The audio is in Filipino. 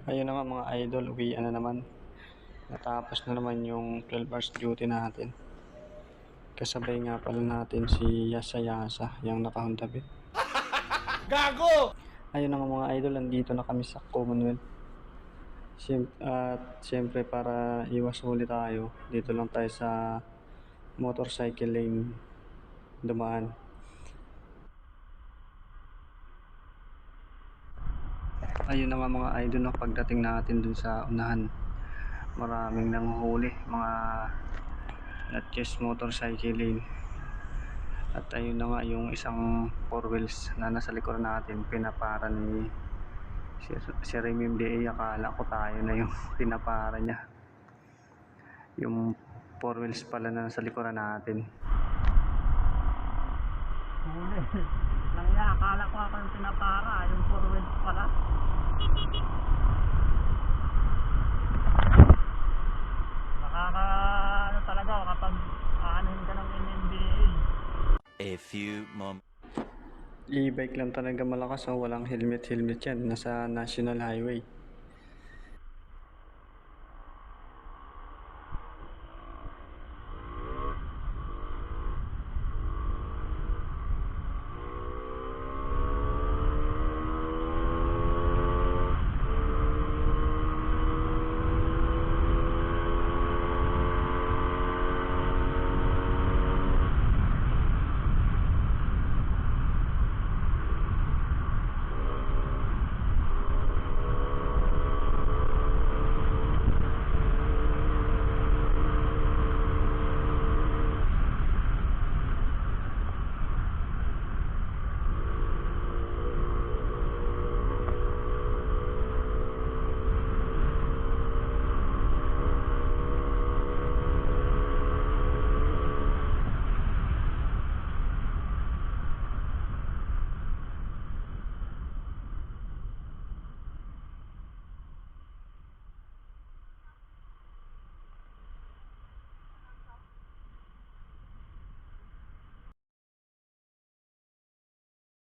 Ayun na nga mga idol, uwian na naman. Natapos na naman yung 12 hours duty natin. Kasabay nga pala natin si Yasa Yasa, yung naka-Honda Beat. Gago! Ayun na nga mga idol, andito na kami sa Commonwealth. At siyempre para iwas huli tayo, dito lang tayo sa motorcycle lane dumaan. Ayun na nga mga idol, no, pagdating natin dun sa unahan, maraming nanguhuli, mga not just motorcycle lane. At ayun na nga yung isang 4 wheels na nasa likuran natin, pinapara ni si Remy MDA. Akala ko tayo na yung pinapara niya, yung 4 wheels pala na nasa likuran natin. Huli. Lang yan, akala ko ako yung pinapara, yung 4 wheels pala. Ano talaga, kapag aanin ka ng MMDA. A few moments. E-bike lang talaga malakas, oh. Walang helmet yan, nasa national highway.